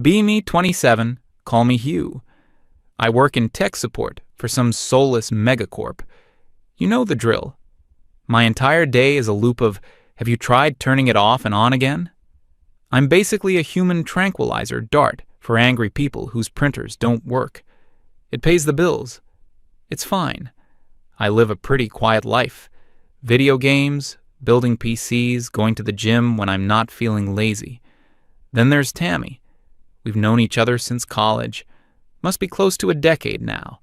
Be me 27, call me Hugh. I work in tech support for some soulless megacorp. You know the drill. My entire day is a loop of, have you tried turning it off and on again? I'm basically a human tranquilizer dart for angry people whose printers don't work. It pays the bills. It's fine. I live a pretty quiet life. Video games, building PCs, going to the gym when I'm not feeling lazy. Then there's Tammy. We've known each other since college. Must be close to a decade now.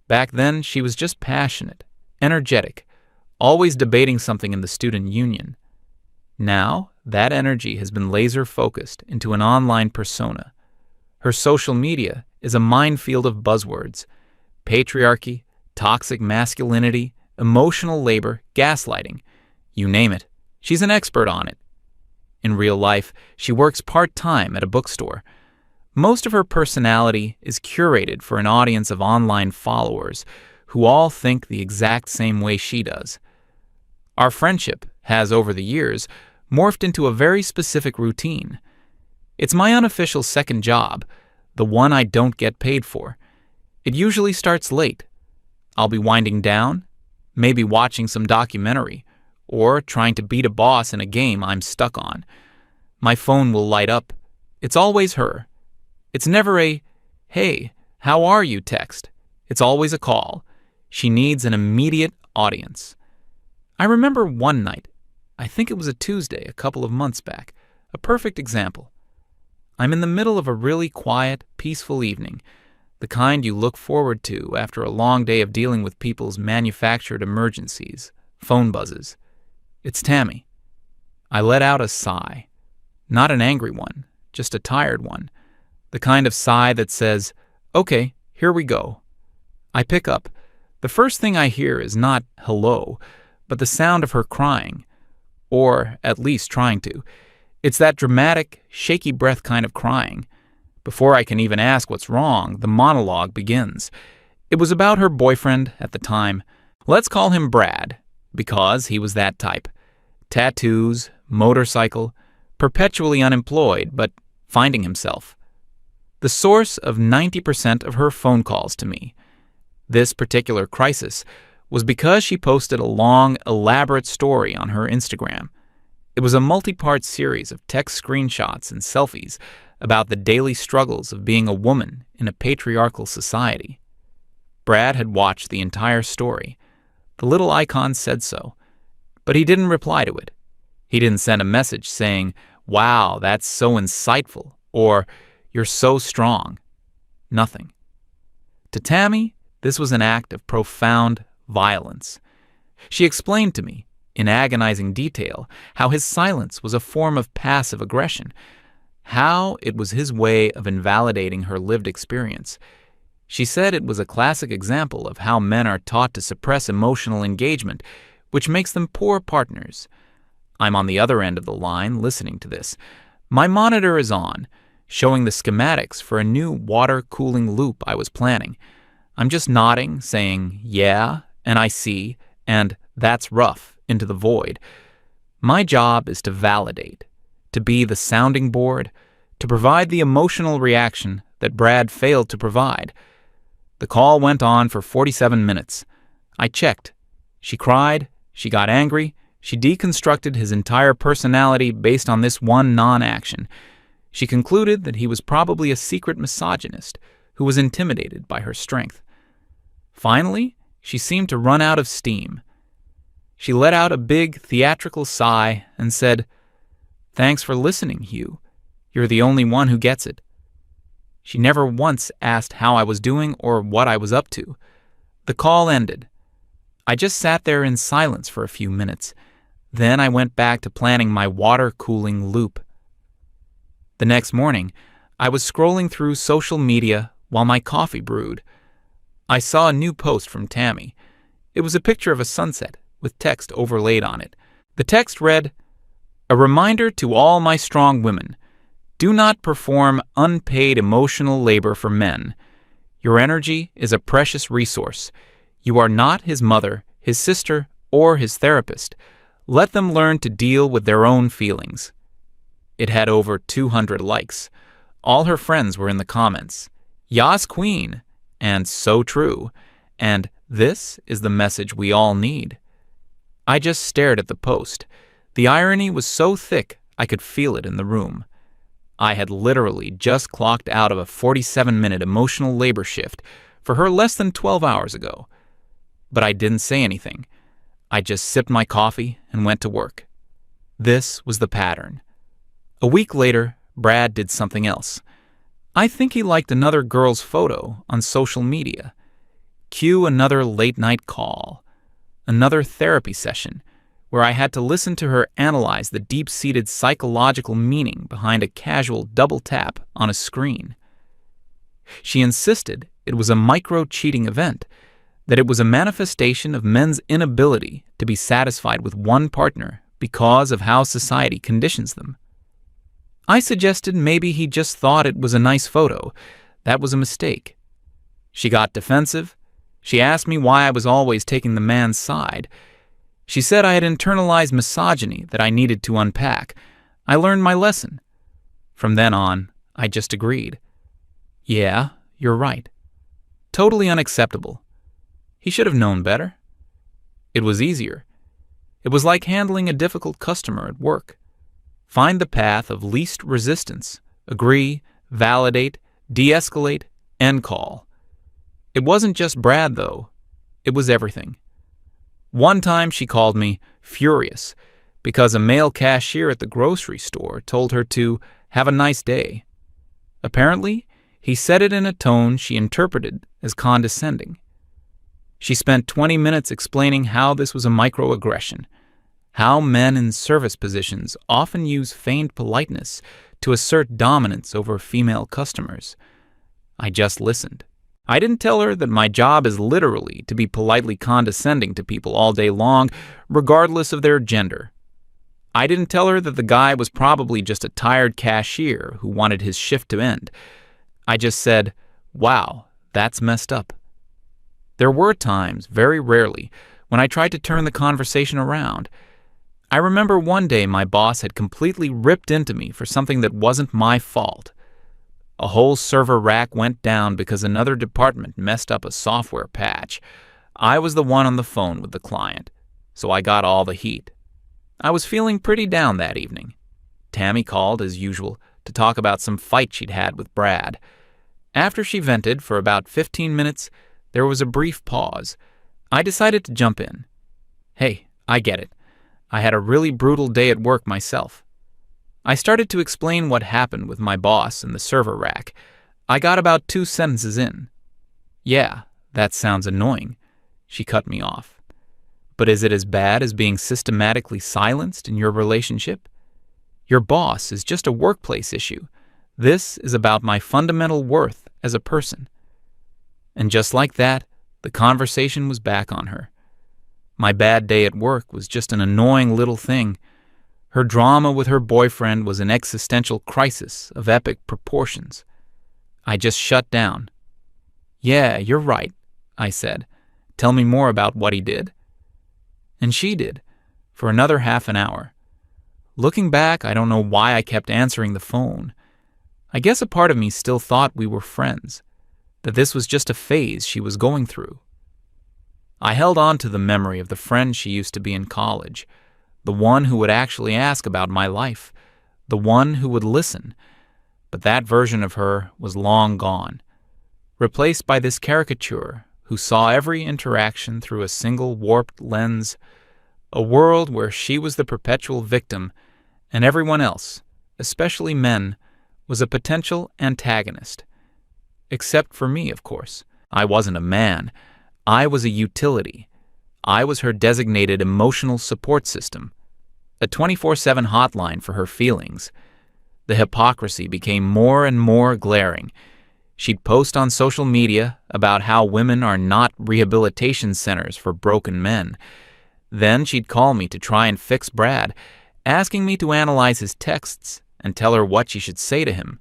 Back then, she was just passionate, energetic, always debating something in the student union. Now, that energy has been laser-focused into an online persona. Her social media is a minefield of buzzwords: patriarchy, toxic masculinity, emotional labor, gaslighting. You name it, she's an expert on it. In real life, she works part-time at a bookstore. Most of her personality is curated for an audience of online followers who all think the exact same way she does. Our friendship has, over the years, morphed into a very specific routine. It's my unofficial second job, the one I don't get paid for. It usually starts late. I'll be winding down, maybe watching some documentary, or trying to beat a boss in a game I'm stuck on. My phone will light up. It's always her. It's never a, "Hey, how are you?" text. It's always a call. She needs an immediate audience. I remember one night, I think it was a Tuesday a couple of months back, a perfect example. I'm in the middle of a really quiet, peaceful evening, the kind you look forward to after a long day of dealing with people's manufactured emergencies, phone buzzes. It's Tammy. I let out a sigh. Not an angry one, just a tired one. The kind of sigh that says, "Okay, here we go." I pick up. The first thing I hear is not hello, but the sound of her crying. Or at least trying to. It's that dramatic, shaky breath kind of crying. Before I can even ask what's wrong, the monologue begins. It was about her boyfriend at the time. Let's call him Brad, because he was that type. Tattoos, motorcycle, perpetually unemployed, but finding himself. The source of 90% of her phone calls to me. This particular crisis was because she posted a long, elaborate story on her Instagram. It was a multi-part series of text screenshots and selfies about the daily struggles of being a woman in a patriarchal society. Brad had watched the entire story. The little icon said so, but he didn't reply to it. He didn't send a message saying, "Wow, that's so insightful," or "You're so strong." Nothing. To Tammy, this was an act of profound violence. She explained to me, in agonizing detail, how his silence was a form of passive aggression, how it was his way of invalidating her lived experience. She said it was a classic example of how men are taught to suppress emotional engagement, which makes them poor partners. I'm on the other end of the line listening to this. My monitor is on, showing the schematics for a new water cooling loop I was planning. I'm just nodding, saying, "Yeah," and "I see," and "That's rough," into the void. My job is to validate, to be the sounding board, to provide the emotional reaction that Brad failed to provide. The call went on for 47 minutes. I checked. She cried, she got angry, she deconstructed his entire personality based on this one non-action. She concluded that he was probably a secret misogynist who was intimidated by her strength. Finally, she seemed to run out of steam. She let out a big, theatrical sigh and said, "Thanks for listening, Hugh. You're the only one who gets it." She never once asked how I was doing or what I was up to. The call ended. I just sat there in silence for a few minutes. Then I went back to planning my water cooling loop. The next morning, I was scrolling through social media while my coffee brewed. I saw a new post from Tammy. It was a picture of a sunset with text overlaid on it. The text read, "A reminder to all my strong women. Do not perform unpaid emotional labor for men. Your energy is a precious resource. You are not his mother, his sister, or his therapist. Let them learn to deal with their own feelings." It had over 200 likes. All her friends were in the comments. Yas queen, and so true, and this is the message we all need. I just stared at the post. The irony was so thick I could feel it in the room. I had literally just clocked out of a 47-minute emotional labor shift for her less than 12 hours ago. But I didn't say anything. I just sipped my coffee and went to work. This was the pattern. A week later, Brad did something else. I think he liked another girl's photo on social media. Cue another late-night call. Another therapy session where I had to listen to her analyze the deep-seated psychological meaning behind a casual double tap on a screen. She insisted it was a micro-cheating event, that it was a manifestation of men's inability to be satisfied with one partner because of how society conditions them. I suggested maybe he just thought it was a nice photo. That was a mistake. She got defensive. She asked me why I was always taking the man's side. She said I had internalized misogyny that I needed to unpack. I learned my lesson. From then on, I just agreed. Yeah, you're right. Totally unacceptable. He should have known better. It was easier. It was like handling a difficult customer at work. Find the path of least resistance. Agree, validate, de-escalate, end call. It wasn't just Brad, though. It was everything. One time she called me furious because a male cashier at the grocery store told her to have a nice day. Apparently, he said it in a tone she interpreted as condescending. She spent 20 minutes explaining how this was a microaggression, how men in service positions often use feigned politeness to assert dominance over female customers. I just listened. I didn't tell her that my job is literally to be politely condescending to people all day long, regardless of their gender. I didn't tell her that the guy was probably just a tired cashier who wanted his shift to end. I just said, wow, that's messed up. There were times, very rarely, when I tried to turn the conversation around. I remember one day my boss had completely ripped into me for something that wasn't my fault. A whole server rack went down because another department messed up a software patch. I was the one on the phone with the client, so I got all the heat. I was feeling pretty down that evening. Tammy called, as usual, to talk about some fight she'd had with Brad. After she vented for about 15 minutes, there was a brief pause. I decided to jump in. Hey, I get it. I had a really brutal day at work myself. I started to explain what happened with my boss and the server rack. I got about 2 sentences in. Yeah, that sounds annoying. She cut me off. But is it as bad as being systematically silenced in your relationship? Your boss is just a workplace issue. This is about my fundamental worth as a person. And just like that, the conversation was back on her. My bad day at work was just an annoying little thing. Her drama with her boyfriend was an existential crisis of epic proportions. I just shut down. Yeah, you're right, I said. Tell me more about what he did. And she did, for another half an hour. Looking back, I don't know why I kept answering the phone. I guess a part of me still thought we were friends, that this was just a phase she was going through. I held on to the memory of the friend she used to be in college, the one who would actually ask about my life, the one who would listen. But that version of her was long gone, replaced by this caricature who saw every interaction through a single warped lens, a world where she was the perpetual victim and everyone else, especially men, was a potential antagonist. Except for me, of course. I wasn't a man. I was a utility. I was her designated emotional support system, a 24/7 hotline for her feelings. The hypocrisy became more and more glaring. She'd post on social media about how women are not rehabilitation centers for broken men. Then she'd call me to try and fix Brad, asking me to analyze his texts and tell her what she should say to him.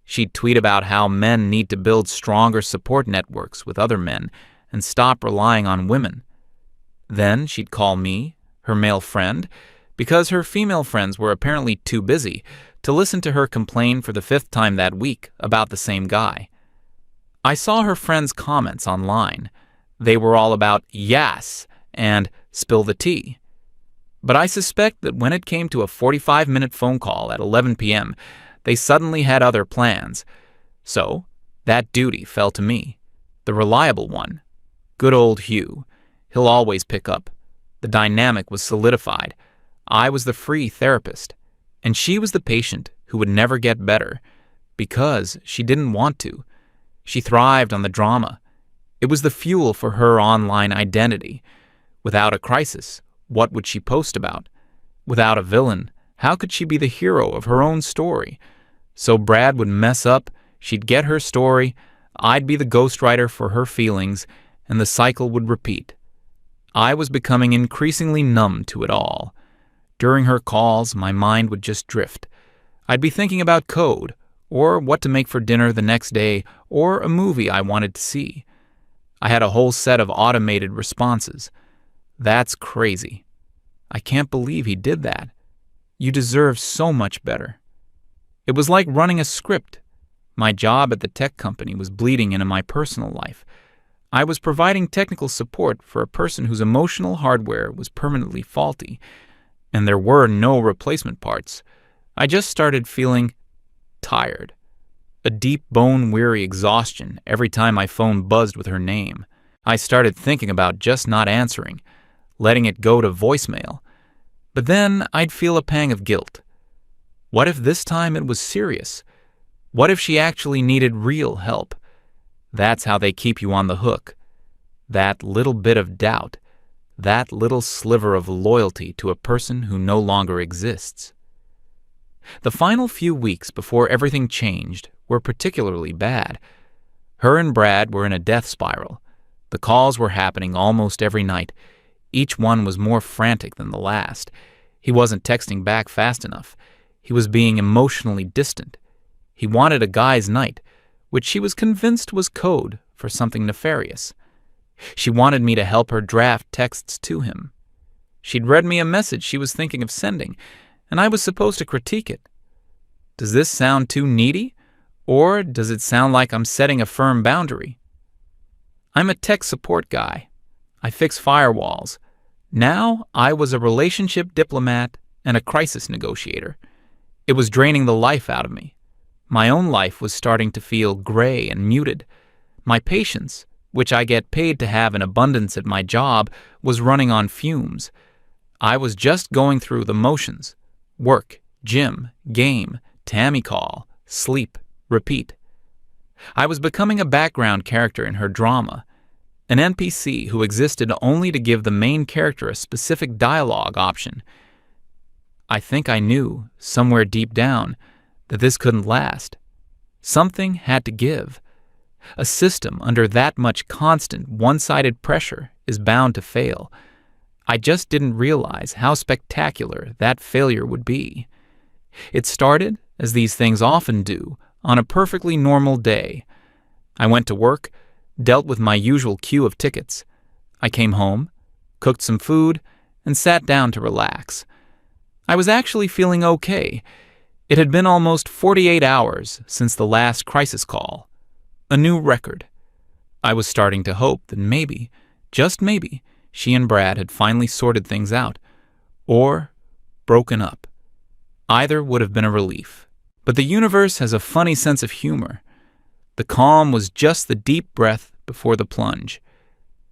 She'd tweet about how men need to build stronger support networks with other men and stop relying on women. Then she'd call me, her male friend, because her female friends were apparently too busy, to listen to her complain for the 5th time that week about the same guy. I saw her friends' comments online. They were all about "yes" and "spill the tea." But I suspect that when it came to a 45-minute phone call at 11 p.m., they suddenly had other plans. So, that duty fell to me, the reliable one. Good old Hugh. He'll always pick up. The dynamic was solidified. I was the free therapist, and she was the patient who would never get better, because she didn't want to. She thrived on the drama. It was the fuel for her online identity. Without a crisis, what would she post about? Without a villain, how could she be the hero of her own story? So Brad would mess up, she'd get her story, I'd be the ghostwriter for her feelings, and the cycle would repeat. I was becoming increasingly numb to it all. During her calls, my mind would just drift. I'd be thinking about code, or what to make for dinner the next day, or a movie I wanted to see. I had a whole set of automated responses. That's crazy. I can't believe he did that. You deserve so much better. It was like running a script. My job at the tech company was bleeding into my personal life. I was providing technical support for a person whose emotional hardware was permanently faulty, and there were no replacement parts. I just started feeling tired. A deep bone-weary exhaustion every time my phone buzzed with her name. I started thinking about just not answering, letting it go to voicemail. But then I'd feel a pang of guilt. What if this time it was serious? What if she actually needed real help? That's how they keep you on the hook. That little bit of doubt, that little sliver of loyalty to a person who no longer exists. The final few weeks before everything changed were particularly bad. Her and Brad were in a death spiral. The calls were happening almost every night. Each one was more frantic than the last. He wasn't texting back fast enough. He was being emotionally distant. He wanted a guy's night, which she was convinced was code for something nefarious. She wanted me to help her draft texts to him. She'd read me a message she was thinking of sending, and I was supposed to critique it. Does this sound too needy? Or does it sound like I'm setting a firm boundary? I'm a tech support guy. I fix firewalls. Now I was a relationship diplomat and a crisis negotiator. It was draining the life out of me. My own life was starting to feel gray and muted. My patience, which I get paid to have in abundance at my job, was running on fumes. I was just going through the motions. Work, gym, game, Tammy call, sleep, repeat. I was becoming a background character in her drama, an NPC who existed only to give the main character a specific dialogue option. I think I knew, somewhere deep down, that this couldn't last. Something had to give. A system under that much constant, one-sided pressure is bound to fail. I just didn't realize how spectacular that failure would be. It started, as these things often do, on a perfectly normal day. I went to work, dealt with my usual queue of tickets. I came home, cooked some food, and sat down to relax. I was actually feeling okay. It had been almost 48 hours since the last crisis call. A new record. I was starting to hope that maybe, just maybe, she and Brad had finally sorted things out, or broken up. Either would have been a relief. But the universe has a funny sense of humor. The calm was just the deep breath before the plunge.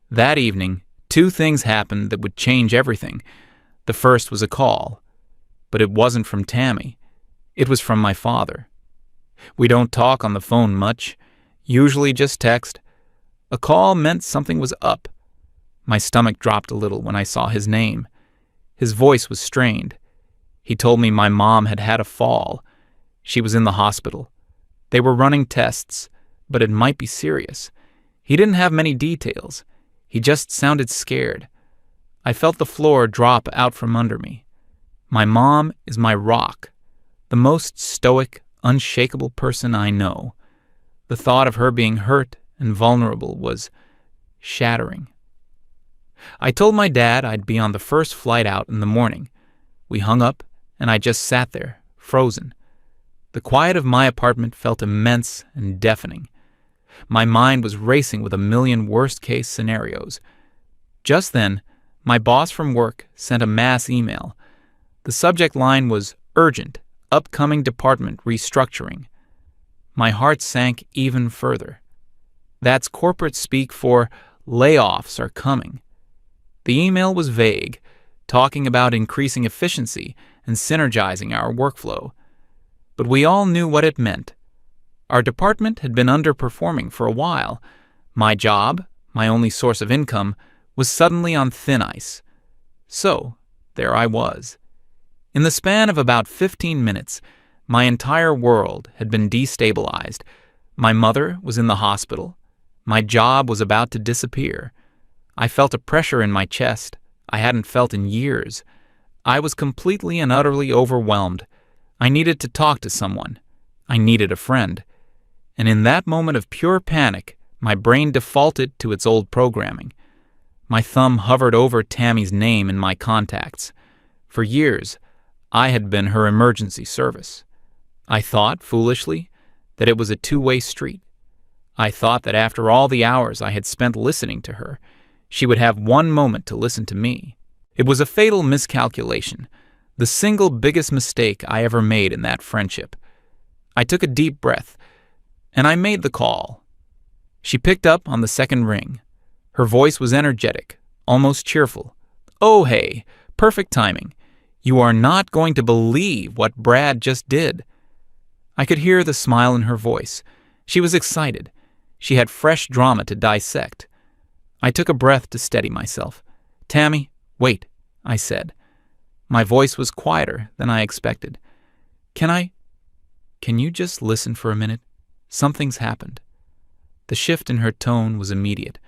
That evening, 2 things happened that would change everything. The first was a call, but it wasn't from Tammy. It was from my father. We don't talk on the phone much, usually just text. A call meant something was up. My stomach dropped a little when I saw his name. His voice was strained. He told me my mom had had a fall. She was in the hospital. They were running tests, but it might be serious. He didn't have many details. He just sounded scared. I felt the floor drop out from under me. My mom is my rock, the most stoic, unshakable person I know. The thought of her being hurt and vulnerable was shattering. I told my dad I'd be on the first flight out in the morning. We hung up, and I just sat there, frozen. The quiet of my apartment felt immense and deafening. My mind was racing with a million worst-case scenarios. Just then, my boss from work sent a mass email. The subject line was urgent, upcoming department restructuring. My heart sank even further. That's corporate speak for layoffs are coming. The email was vague, talking about increasing efficiency and synergizing our workflow. But we all knew what it meant. Our department had been underperforming for a while. My job, my only source of income, was suddenly on thin ice. So, there I was. In the span of about 15 minutes, my entire world had been destabilized. My mother was in the hospital. My job was about to disappear. I felt a pressure in my chest I hadn't felt in years. I was completely and utterly overwhelmed. I needed to talk to someone. I needed a friend. And in that moment of pure panic, my brain defaulted to its old programming. My thumb hovered over Tammy's name in my contacts. For years, I had been her emergency service. I thought, foolishly, that it was a two-way street. I thought that after all the hours I had spent listening to her, she would have one moment to listen to me. It was a fatal miscalculation, the single biggest mistake I ever made in that friendship. I took a deep breath, and I made the call. She picked up on the second ring. Her voice was energetic, almost cheerful. "Oh, hey, perfect timing. You are not going to believe what Brad just did." I could hear the smile in her voice. She was excited. She had fresh drama to dissect. I took a breath to steady myself. "Tammy, wait," I said. My voice was quieter than I expected. Can you just listen for a minute? Something's happened." The shift in her tone was immediate.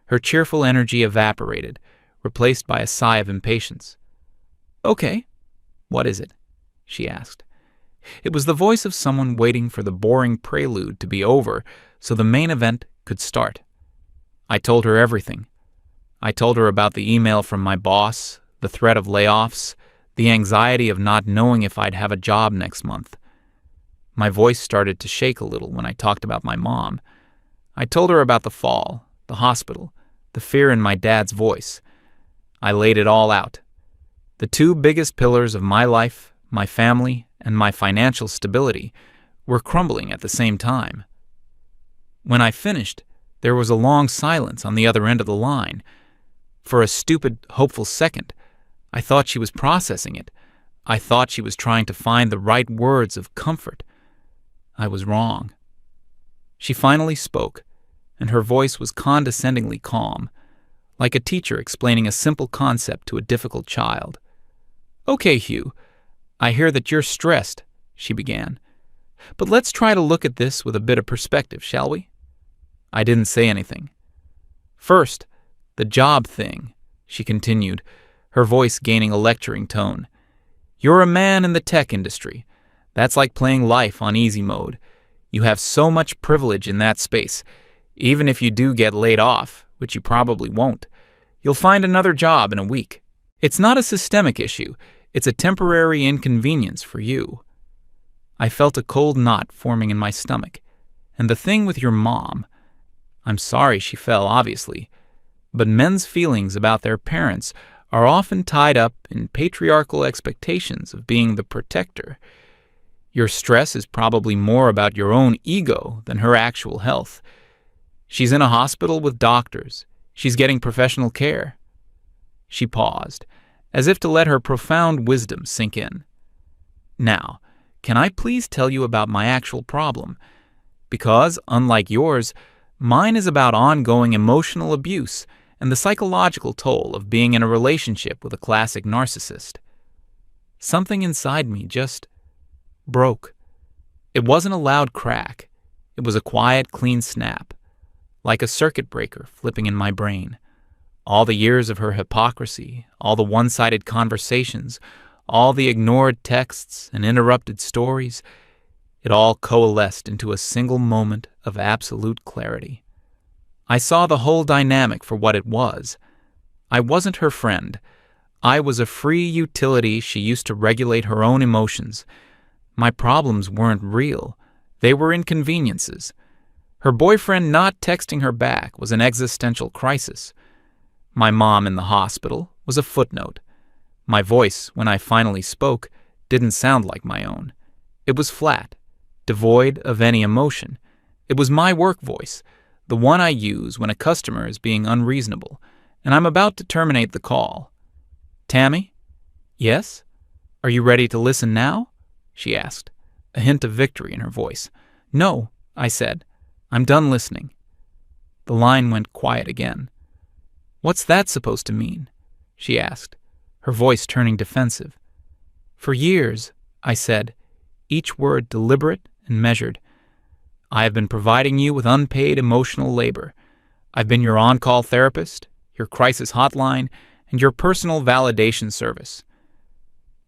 Her cheerful energy evaporated, replaced by a sigh of impatience. "Okay, what is it?" she asked. It was the voice of someone waiting for the boring prelude to be over so the main event could start. I told her everything. I told her about the email from my boss, the threat of layoffs, the anxiety of not knowing if I'd have a job next month. My voice started to shake a little when I talked about my mom. I told her about the fall, the hospital, the fear in my dad's voice. I laid it all out. The two biggest pillars of my life, my family, and my financial stability, were crumbling at the same time. When I finished, there was a long silence on the other end of the line. For a stupid, hopeful second, I thought she was processing it. I thought she was trying to find the right words of comfort. I was wrong. She finally spoke, and her voice was condescendingly calm, like a teacher explaining a simple concept to a difficult child. "Okay, Hugh, I hear that you're stressed," she began. "But let's try to look at this with a bit of perspective, shall we?" I didn't say anything. "First, the job thing," she continued, her voice gaining a lecturing tone. "You're a man in the tech industry. That's like playing life on easy mode. You have so much privilege in that space. Even if you do get laid off, which you probably won't, you'll find another job in a week. It's not a systemic issue. It's a temporary inconvenience for you." I felt a cold knot forming in my stomach. And the thing with your mom, I'm sorry she fell, obviously, but men's feelings about their parents are often tied up in patriarchal expectations of being the protector. Your stress is probably more about your own ego than her actual health. She's in a hospital with doctors. She's getting professional care. She paused, as if to let her profound wisdom sink in. "Now, can I please tell you about my actual problem? Because, unlike yours, mine is about ongoing emotional abuse and the psychological toll of being in a relationship with a classic narcissist." Something inside me just broke. It wasn't a loud crack. It was a quiet, clean snap, like a circuit breaker flipping in my brain. All the years of her hypocrisy, all the one-sided conversations, all the ignored texts and interrupted stories, it all coalesced into a single moment of absolute clarity. I saw the whole dynamic for what it was. I wasn't her friend. I was a free utility she used to regulate her own emotions. My problems weren't real. They were inconveniences. Her boyfriend not texting her back was an existential crisis. My mom in the hospital was a footnote. My voice, when I finally spoke, didn't sound like my own. It was flat, devoid of any emotion. It was my work voice, the one I use when a customer is being unreasonable, and I'm about to terminate the call. "Tammy?" "Yes? Are you ready to listen now?" she asked, a hint of victory in her voice. "No," I said. "I'm done listening." The line went quiet again. "What's that supposed to mean?" she asked, her voice turning defensive. "For years," I said, each word deliberate and measured, "I have been providing you with unpaid emotional labor. I've been your on-call therapist, your crisis hotline, and your personal validation service."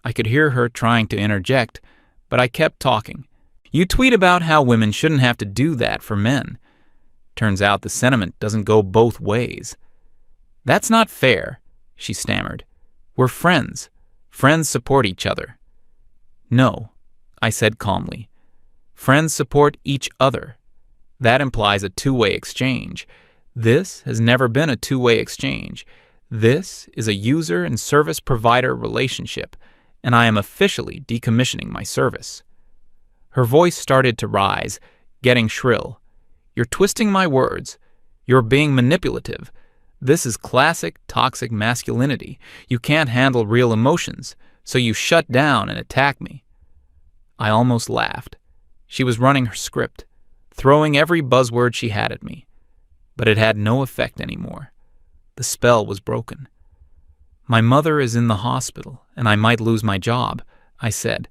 I could hear her trying to interject, but I kept talking. "You tweet about how women shouldn't have to do that for men. Turns out the sentiment doesn't go both ways." "That's not fair," she stammered. "We're friends. Friends support each other." "No," I said calmly. "Friends support each other. That implies a two-way exchange. This has never been a two-way exchange. This is a user and service provider relationship, and I am officially decommissioning my service." Her voice started to rise, getting shrill. "You're twisting my words. You're being manipulative. This is classic toxic masculinity. You can't handle real emotions, so you shut down and attack me." I almost laughed. She was running her script, throwing every buzzword she had at me. But it had no effect anymore. The spell was broken. "My mother is in the hospital, and I might lose my job," I said,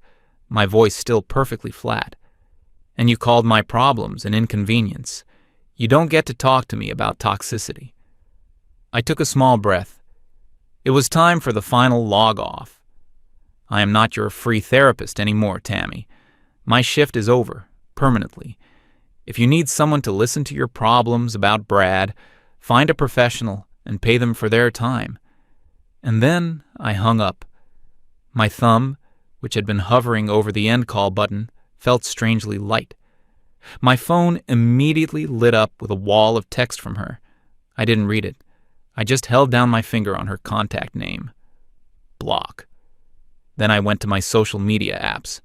my voice still perfectly flat. "And you called my problems an inconvenience. You don't get to talk to me about toxicity." I took a small breath. It was time for the final log-off. "I am not your free therapist anymore, Tammy. My shift is over, permanently. If you need someone to listen to your problems about Brad, find a professional and pay them for their time." And then I hung up. My thumb, which had been hovering over the end call button, felt strangely light. My phone immediately lit up with a wall of text from her. I didn't read it. I just held down my finger on her contact name. Block. Then I went to my social media apps,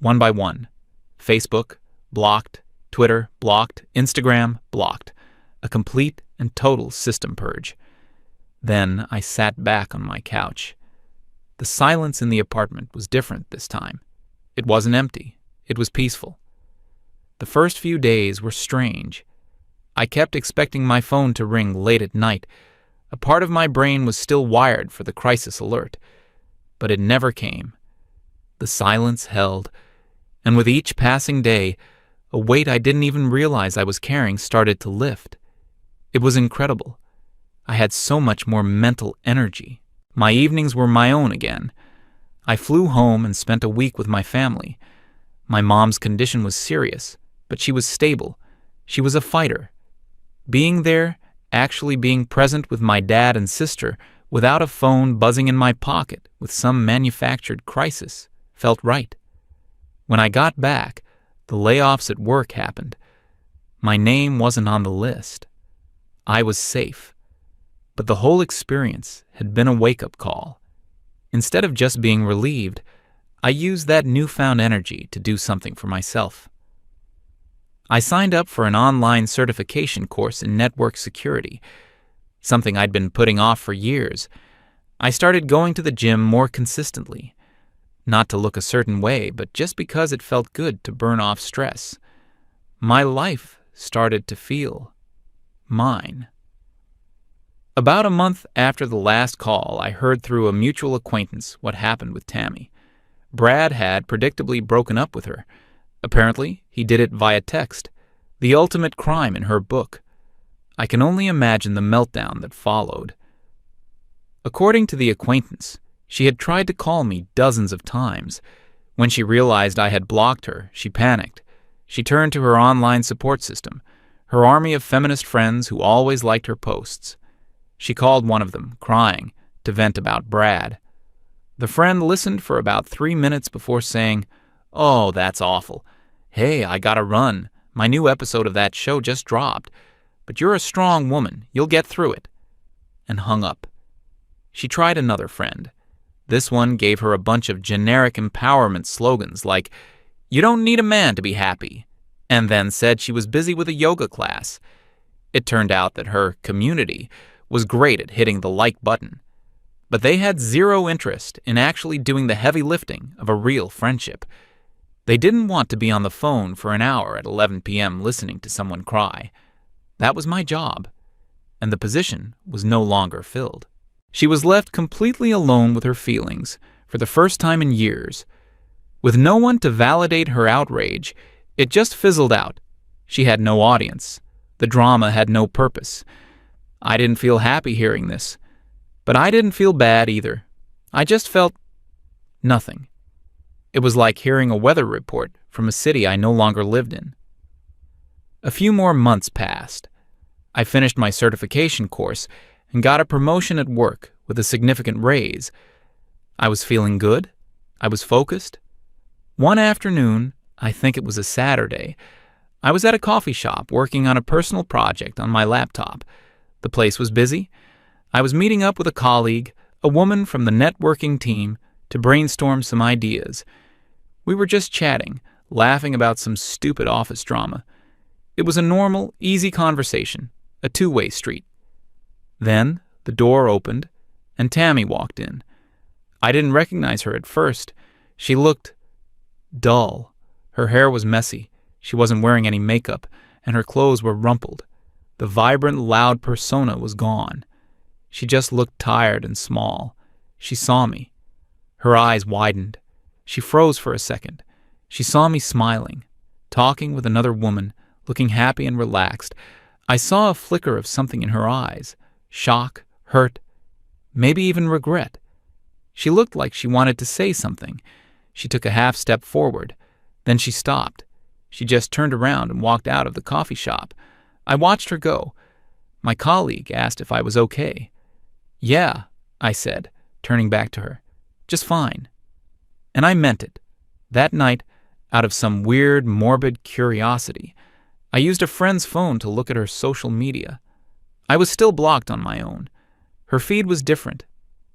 one by one. Facebook, blocked. Twitter, blocked. Instagram, blocked. A complete and total system purge. Then I sat back on my couch. The silence in the apartment was different this time. It wasn't empty. It was peaceful. The first few days were strange. I kept expecting my phone to ring late at night. A part of my brain was still wired for the crisis alert, but it never came. The silence held, and with each passing day, a weight I didn't even realize I was carrying started to lift. It was incredible. I had so much more mental energy. My evenings were my own again. I flew home and spent a week with my family. My mom's condition was serious, but she was stable. She was a fighter. Being there, actually being present with my dad and sister, without a phone buzzing in my pocket with some manufactured crisis, felt right. When I got back, the layoffs at work happened. My name wasn't on the list. I was safe. But the whole experience had been a wake-up call. Instead of just being relieved, I used that newfound energy to do something for myself. I signed up for an online certification course in network security, something I'd been putting off for years. I started going to the gym more consistently, not to look a certain way, but just because it felt good to burn off stress. My life started to feel mine. About a month after the last call, I heard through a mutual acquaintance what happened with Tammy. Brad had predictably broken up with her. Apparently, he did it via text, the ultimate crime in her book. I can only imagine the meltdown that followed. According to the acquaintance, she had tried to call me dozens of times. When she realized I had blocked her, she panicked. She turned to her online support system, her army of feminist friends who always liked her posts. She called one of them, crying, to vent about Brad. The friend listened for about 3 minutes before saying, Oh, that's awful. Hey, I gotta run. My new episode of that show just dropped. But you're a strong woman. You'll get through it. And hung up. She tried another friend. This one gave her a bunch of generic empowerment slogans like, "You don't need a man to be happy," and then said she was busy with a yoga class. It turned out that her community was great at hitting the like button, but they had zero interest in actually doing the heavy lifting of a real friendship. They didn't want to be on the phone for an hour at 11 p.m. listening to someone cry. That was my job, and the position was no longer filled. She was left completely alone with her feelings for the first time in years. With no one to validate her outrage, it just fizzled out. She had no audience. The drama had no purpose. I didn't feel happy hearing this, but I didn't feel bad either. I just felt nothing. It was like hearing a weather report from a city I no longer lived in. A few more months passed. I finished my certification course and got a promotion at work with a significant raise. I was feeling good. I was focused. One afternoon, I think it was a Saturday, I was at a coffee shop working on a personal project on my laptop. The place was busy. I was meeting up with a colleague, a woman from the networking team, to brainstorm some ideas. We were just chatting, laughing about some stupid office drama. It was a normal, easy conversation, a two-way street. Then the door opened, and Tammy walked in. I didn't recognize her at first. She looked dull. Her hair was messy. She wasn't wearing any makeup, and her clothes were rumpled. The vibrant, loud persona was gone. She just looked tired and small. She saw me. Her eyes widened. She froze for a second. She saw me smiling, talking with another woman, looking happy and relaxed. I saw a flicker of something in her eyes. Shock, hurt, maybe even regret. She looked like she wanted to say something. She took a half step forward. Then she stopped. She just turned around and walked out of the coffee shop. I watched her go. My colleague asked if I was okay. "Yeah," I said, turning back to her. "Just fine." And I meant it. That night, out of some weird, morbid curiosity, I used a friend's phone to look at her social media. I was still blocked on my own. Her feed was different.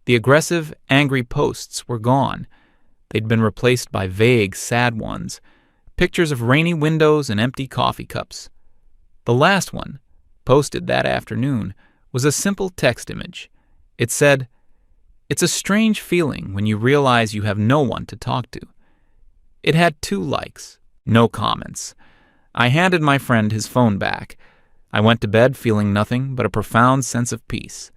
The aggressive, angry posts were gone. They'd been replaced by vague, sad ones. Pictures of rainy windows and empty coffee cups. The last one, posted that afternoon, was a simple text image. It said, "It's a strange feeling when you realize you have no one to talk to." It had 2 likes, no comments. I handed my friend his phone back. I went to bed feeling nothing but a profound sense of peace.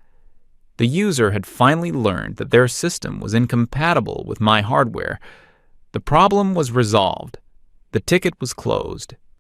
The user had finally learned that their system was incompatible with my hardware. The problem was resolved. The ticket was closed.